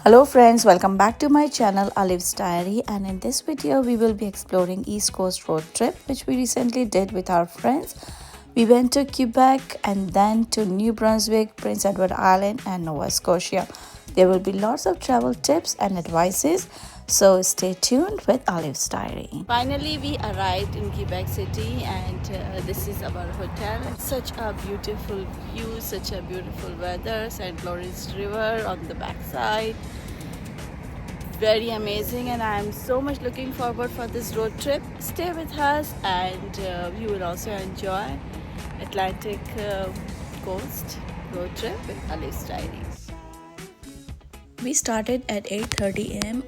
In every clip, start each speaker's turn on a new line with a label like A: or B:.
A: Hello friends, welcome back to my channel Olive's Diary, and in this video we will be exploring East Coast road trip which we recently did with our friends. We went to Quebec and then to New Brunswick, Prince Edward Island and Nova Scotia. There will be lots of travel tips and advices, so stay tuned with Olive's Diary. Finally we arrived in Quebec City and this is our hotel. Such a beautiful view, such a beautiful weather, St. Lawrence River on the backside. Very amazing, and I am so much looking forward for this road trip. Stay with us and you will also enjoy Atlantic coast road trip with Olive's Diary. We started at 8:30 am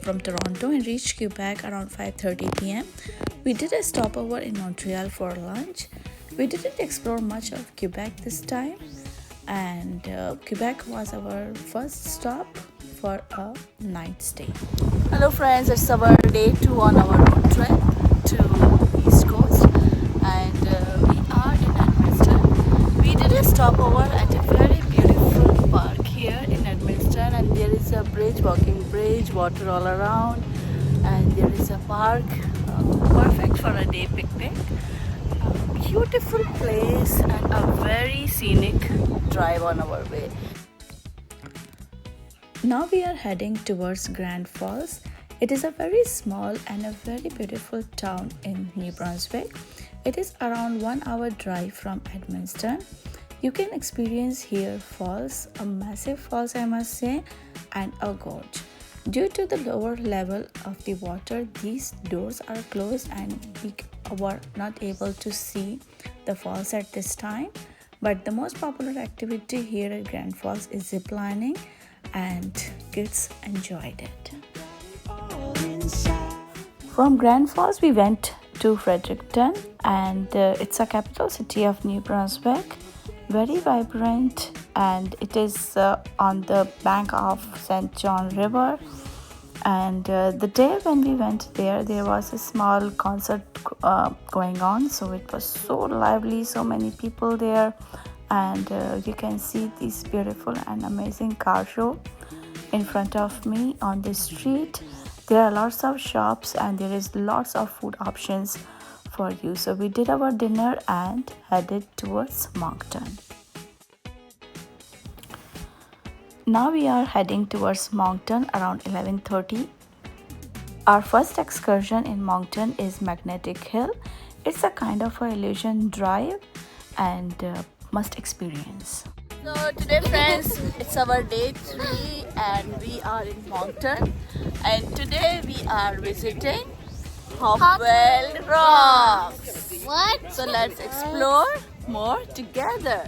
A: from Toronto and reached Quebec around 5:30 p.m. We did a stopover in Montreal for lunch. We didn't explore much of Quebec this time, and Quebec was our first stop for a night stay. Hello friends, it's our day 2 on our road trip to East Coast, and we are in Edmonton. We did a stopover at a very beautiful park here in Edmonton, and there is a bridge, walking bridge, water all around, and there is a park perfect for a day picnic. Beautiful place and a very scenic drive on our way. Now we are heading towards Grand Falls. It is a very small and a very beautiful town in New Brunswick. It is around 1 hour drive from Edmonton. You can experience here falls, a massive falls I must say, and a gorge. Due to the lower level of the water, these doors are closed and we were not able to see the falls at this time. But the most popular activity here at Grand Falls is zip lining, and kids enjoyed it. From Grand Falls we went to Fredericton, and it's a capital city of New Brunswick. Very vibrant, and it is on the bank of St. John River. And the day when we went there was a small concert going on, so it was so lively, so many people there, and you can see this beautiful and amazing car show in front of me on the street. There are lots of shops and there is lots of food options for you. So we did our dinner and headed towards Moncton. Now we are heading towards Moncton around 11:30. Our first excursion in Moncton is Magnetic Hill. It's a kind of a illusion drive and must experience. So today friends, it's our day 3 and we are in Moncton, and today we are visiting Hopewell Rocks.
B: What?
A: So let's explore more together.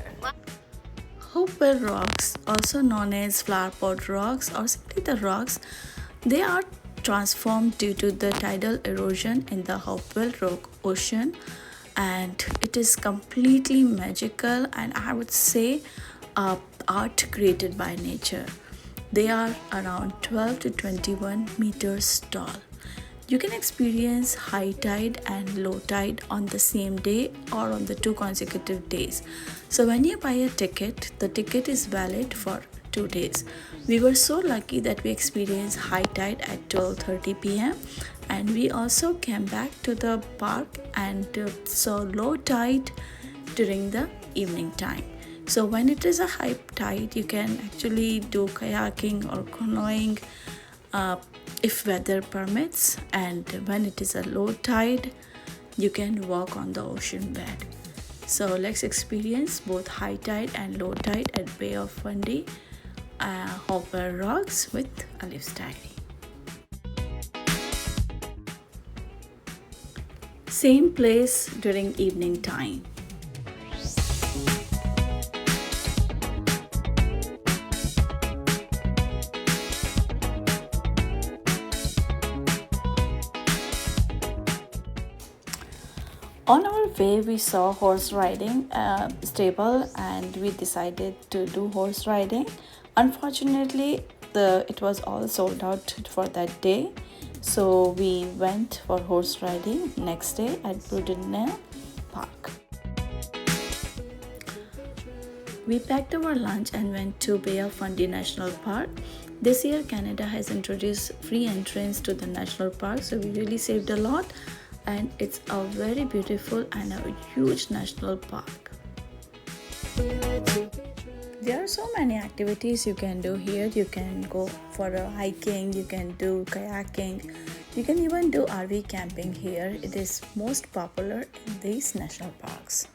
A: Hopewell Rocks, also known as Flower Pot Rocks or simply the rocks, they are transformed due to the tidal erosion in the Hopewell Rock Ocean, and it is completely magical, and I would say art created by nature. They are around 12 to 21 meters tall. You can experience high tide and low tide on the same day or on the 2 consecutive days. So when you buy a ticket, the ticket is valid for 2 days. We were so lucky that we experienced high tide at 12:30 p.m. and we also came back to the park and saw low tide during the evening time. So when it is a high tide, you can actually do kayaking or canoeing if weather permits, and when it is a low tide, you can walk on the ocean bed. So let's experience both high tide and low tide at Bay of Fundy, Hopewell Rocks with Olive's Diary. Same place during evening time. On our way, we saw horse riding stable, and we decided to do horse riding. Unfortunately, it was all sold out for that day, so we went for horse riding next day at Brunswick Park. We packed our lunch and went to Bay of Fundy National Park. This year Canada has introduced free entrance to the national park, so we really saved a lot, and it's a very beautiful and a huge national park. There are so many activities you can do here. You can go for a hiking, you can do kayaking, you can even do RV camping here. It is most popular in these national parks.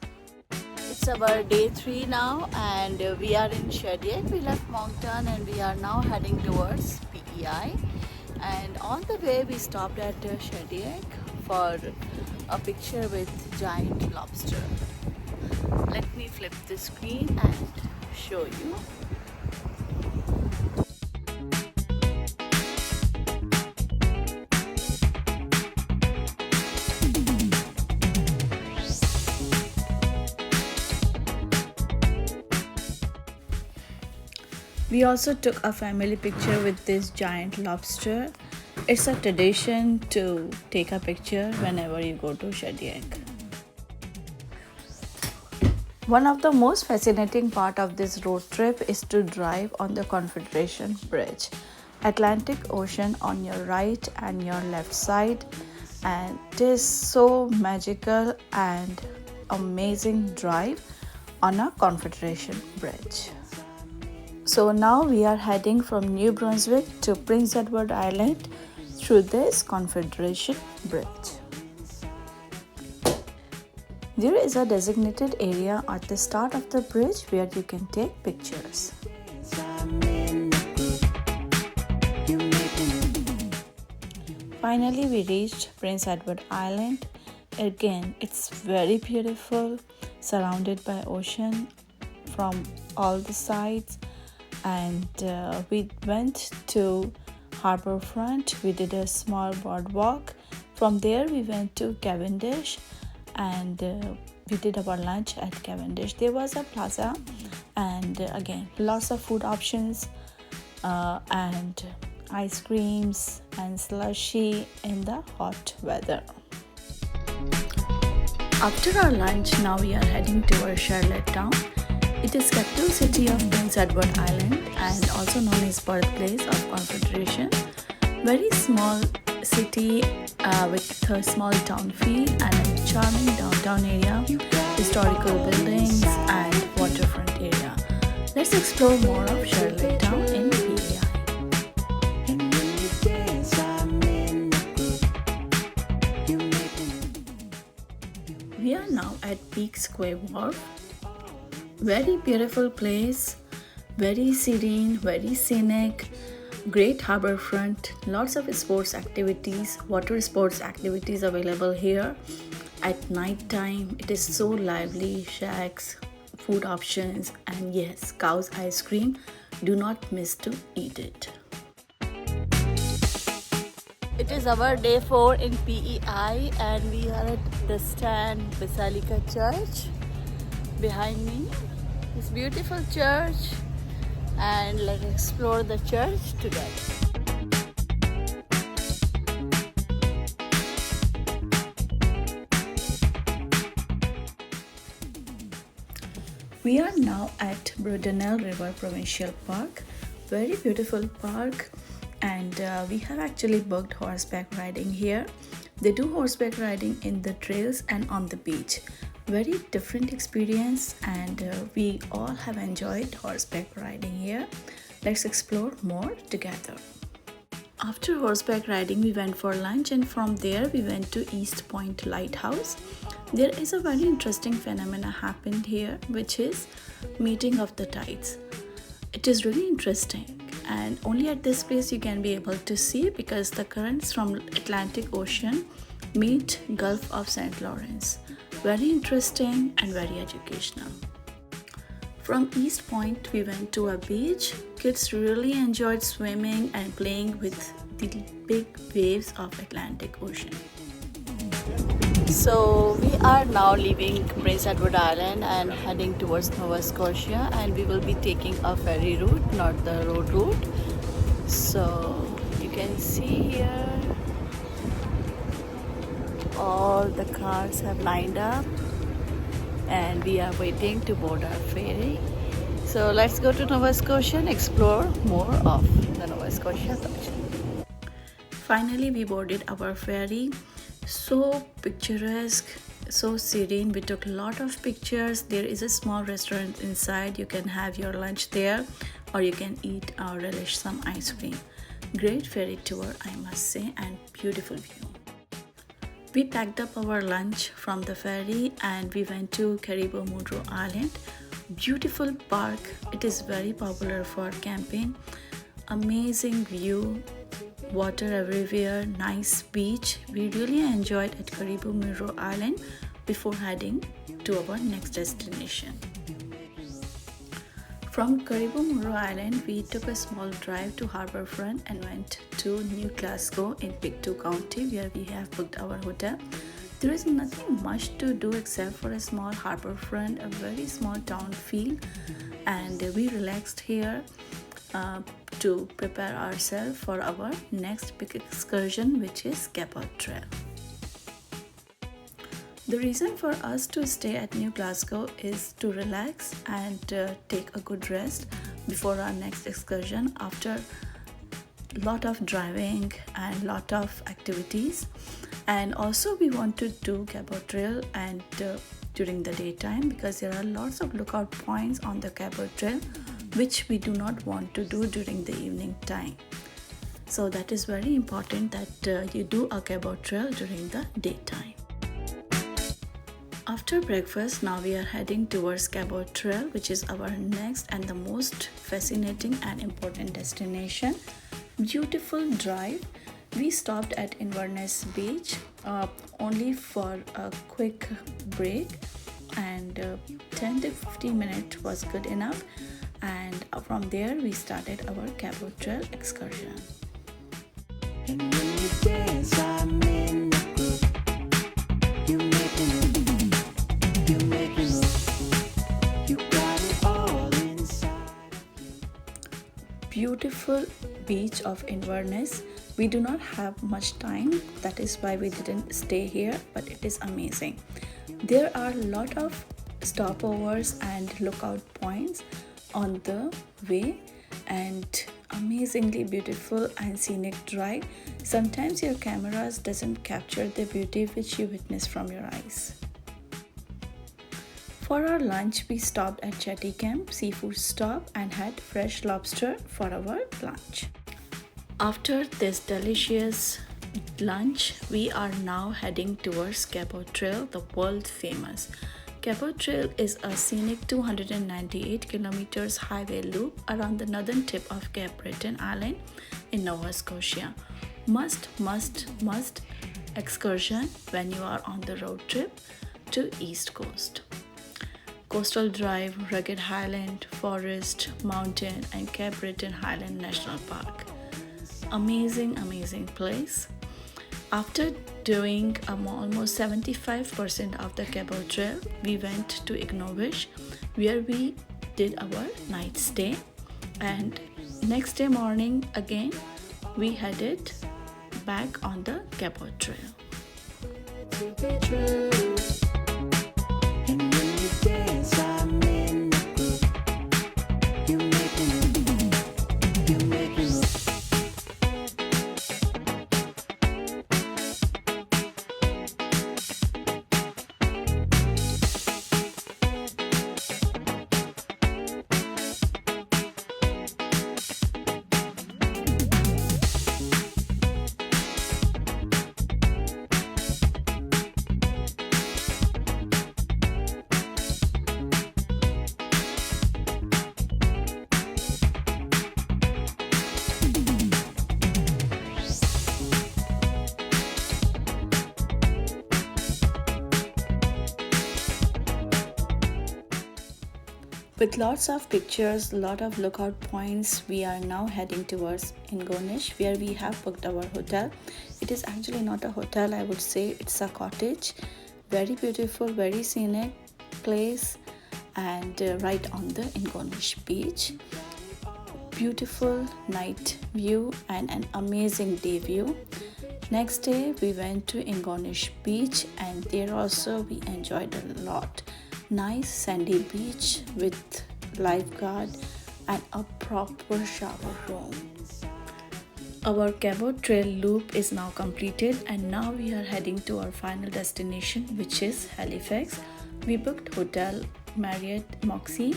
A: It's our day 3 now, and we are in Shediac. We left Moncton and we are now heading towards PEI. And on the way we stopped at Shediac for a picture with giant lobster. Let me flip the screen and show you. We also took a family picture with this giant lobster. It's a tradition to take a picture whenever you go to Shediac. One of the most fascinating part of this road trip is to drive on the Confederation Bridge. Atlantic Ocean on your right and your left side, and it is so magical and amazing drive on a Confederation Bridge. So now we are heading from New Brunswick to Prince Edward Island through this Confederation Bridge. There is a designated area at the start of the bridge where you can take pictures. Finally, we reached Prince Edward Island. Again, it's very beautiful, surrounded by ocean from all the sides. And we went to Harbourfront. We did a small boardwalk. From there we went to Cavendish, and we did our lunch at Cavendish. There was a plaza, and again lots of food options and ice creams and slushy in the hot weather. After our lunch, now we are heading towards Charlottetown. It is capital city of Prince Edward Island and also known as birthplace of Confederation. Very small city with a small town feel and a charming downtown area, historical buildings and waterfront area. Let's explore more of Charlottetown in PEI. We are now at Peak Square Wharf. Very beautiful place, very serene, very scenic, great harbor front, lots of sports activities, water sports activities available here. At night time, it is so lively, shacks, food options, and yes, Cow's ice cream. Do not miss to eat it. It is our day 4 in PEI, and we are at the stand Basilica Church. Behind me, this beautiful church, and let's explore the church together. We are now at Brudenell River Provincial Park. Very beautiful park, and we have actually booked horseback riding here. They do horseback riding in the trails and on the beach. Very different experience, and we all have enjoyed horseback riding here. Let's explore more together. After horseback riding, we went for lunch, and from there we went to East Point Lighthouse. There is a very interesting phenomena happened here, which is meeting of the tides. It is really interesting, and only at this place you can be able to see, because the currents from Atlantic Ocean meet Gulf of St. Lawrence. Very interesting and very educational. From East Point, we went to a beach. Kids really enjoyed swimming and playing with the big waves of Atlantic Ocean. So we are now leaving Prince Edward Island and heading towards Nova Scotia, and we will be taking a ferry route, not the road route. So you can see here all the cars have lined up, and we are waiting to board our ferry. So let's go to Nova Scotia and explore more of the Nova Scotia collection. Finally, we boarded our ferry. So picturesque, so serene. We took a lot of pictures. There is a small restaurant inside. You can have your lunch there, or you can eat or relish some ice cream. Great ferry tour, I must say, and beautiful view. We packed up our lunch from the ferry and we went to Caribou Munro Island. Beautiful park. It is very popular for camping. Amazing view, water everywhere, nice beach. We really enjoyed at Caribou Munro Island before heading to our next destination. From Caribou Munro Island, we took a small drive to Harbourfront and went to New Glasgow in Pictou County, where we have booked our hotel. There is nothing much to do except for a small harbourfront, a very small town feel, and we relaxed here to prepare ourselves for our next big excursion, which is Cabot Trail. The reason for us to stay at New Glasgow is to relax and take a good rest before our next excursion after a lot of driving and lot of activities. And also we want to do Cabot Trail and during the daytime, because there are lots of lookout points on the Cabot Trail which we do not want to do during the evening time. So that is very important that you do a Cabot Trail during the daytime. After breakfast, now we are heading towards Cabot Trail, which is our next and the most fascinating and important destination. Beautiful drive. We stopped at Inverness Beach only for a quick break, and 10 to 15 minutes was good enough, and from there we started our Cabot Trail excursion. And when you dance, I'm in the group. You make me look, you make me look, you got it all inside. Beautiful beach of Inverness. We do not have much time, that is why we didn't stay here, but it is amazing. There are a lot of stopovers and lookout points on the way, and amazingly beautiful and scenic drive. Sometimes your cameras doesn't capture the beauty which you witness from your eyes. For our lunch, we stopped at Chatty Camp seafood stop and had fresh lobster for our lunch. After this delicious lunch, we are now heading towards Cabot Trail, the world famous. Cabot Trail is a scenic 298 kilometers highway loop around the northern tip of Cape Breton Island in Nova Scotia. Must excursion when you are on the road trip to East Coast. Coastal drive, rugged highland, forest, mountain, and Cape Breton Highland National Park. Amazing place. After doing almost 75% of the Cabot Trail, we went to Ignovish, where we did our night stay, and next day morning again we headed back on the Cabot Trail. With lots of pictures, lot of lookout points, we are now heading towards Ingonish, where we have booked our hotel. It is actually not a hotel, I would say it's a cottage. Very beautiful, very scenic place, and right on the Ingonish beach. Beautiful night view and an amazing day view. Next day we went to Ingonish beach, and there also we enjoyed a lot. Nice sandy beach with lifeguard, and a proper shower room. Our Cabot Trail loop is now completed and now we are heading to our final destination, which is Halifax. We booked Hotel Marriott Moxie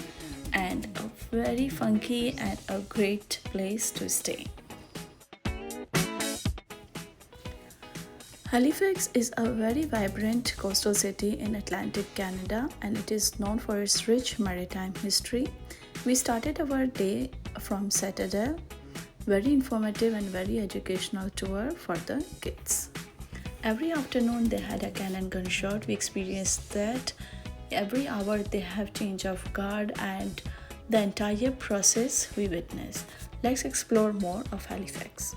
A: and a very funky and a great place to stay. Halifax is a very vibrant coastal city in Atlantic Canada and it is known for its rich maritime history. We started our day from Saturday, very informative and very educational tour for the kids. Every afternoon they had a cannon gunshot. We experienced that. Every hour they have change of guard and the entire process we witnessed. Let's explore more of Halifax.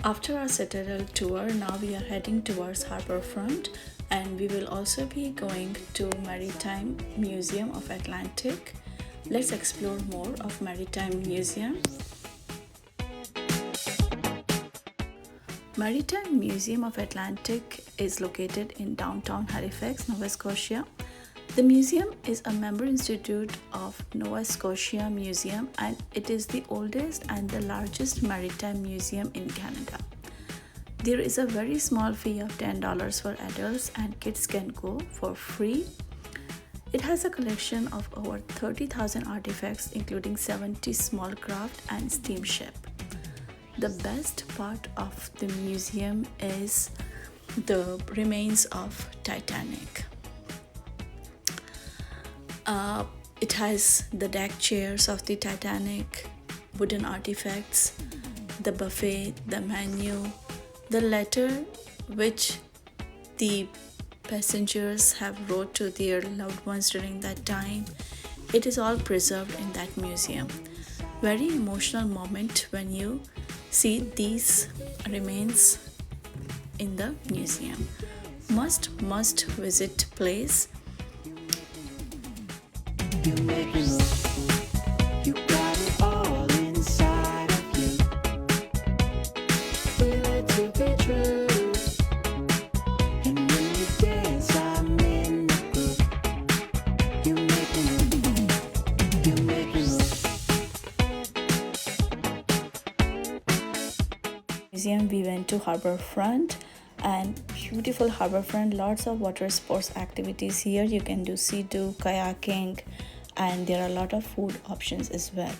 A: After our Citadel tour, now we are heading towards Harbourfront and we will also be going to Maritime Museum of Atlantic. Let's explore more of Maritime Museum. Maritime Museum of Atlantic is located in downtown Halifax, Nova Scotia. The museum is a member institute of Nova Scotia Museum and it is the oldest and the largest maritime museum in Canada. There is a very small fee of $10 for adults and kids can go for free. It has a collection of over 30,000 artifacts including 70 small craft and steamship. The best part of the museum is the remains of Titanic. It has the deck chairs of the Titanic, wooden artifacts, the buffet, the menu, the letter which the passengers have wrote to their loved ones during that time. It is all preserved in that museum. Very emotional moment when you see these remains in the museum. Must visit place. You make me look, you got it all inside of you. Feel it to be true. And when you dance, I'm in the groove. You make me look, you make me look. Museum, we went to Harbourfront and beautiful Harbourfront, lots of water sports activities here. You can do sea-doo, kayaking, and there are a lot of food options as well.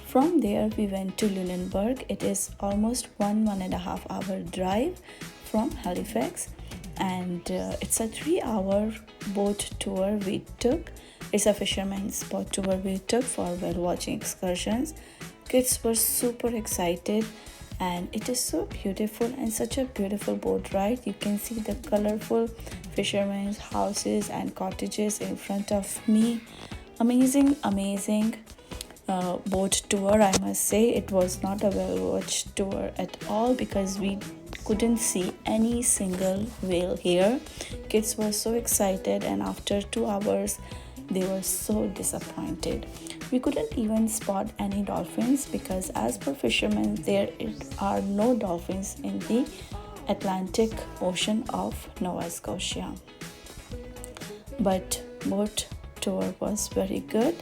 A: From there we went to Lunenburg. It is almost 1.5 hour drive from Halifax and it's a 3-hour boat tour we took. It's a fisherman's boat tour we took for whale watching excursions. Kids were super excited and it is so beautiful and such a beautiful boat ride. You can see the colorful fishermen's houses and cottages in front of me. Amazing boat tour, I must say. It was not a well-watched tour at all because we couldn't see any single whale here. Kids were so excited and after 2 hours they were so disappointed. We couldn't even spot any dolphins because as per fishermen there are no dolphins in the Atlantic Ocean of Nova Scotia. But boat tour was very good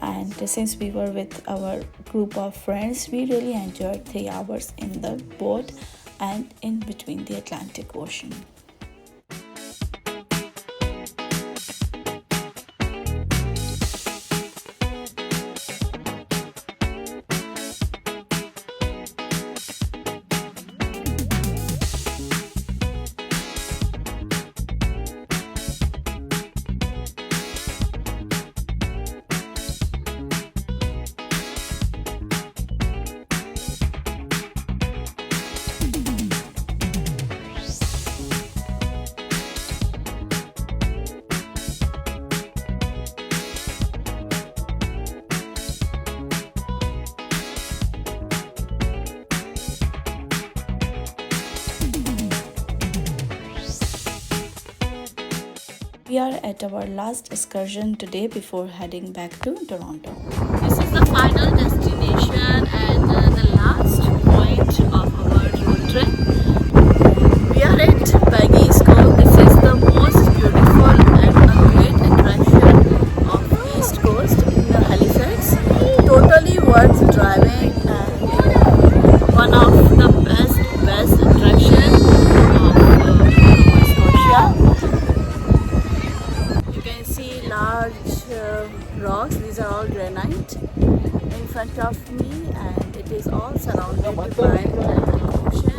A: and since we were with our group of friends, we really enjoyed 3 hours in the boat and in between the Atlantic Ocean. We are at our last excursion today before heading back to Toronto. This is the final destination and the last point of our road trip. We are at Peggy's Cove. This is the most beautiful and a great attraction of East Coast in Halifax. Totally worth driving and one of the best attraction of Scotia. You can see large rocks. These are all granite in front of me, and it is all surrounded by Atlantic Ocean.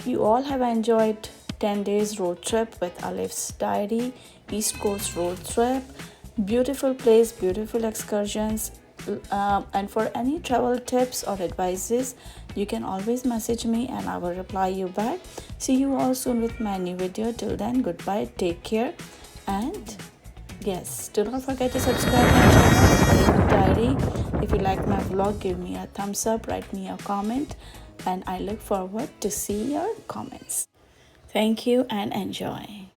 A: You all have enjoyed 10 days road trip with Alif's Diary, East Coast road trip. Beautiful place, beautiful excursions. And for any travel tips or advices, you can always message me and I will reply you back. See you all soon with my new video. Till then, goodbye, take care, and yes, do not forget to subscribe my channel Diary. If you like my vlog, give me a thumbs up, write me a comment, and I look forward to see your comments. Thank you and enjoy.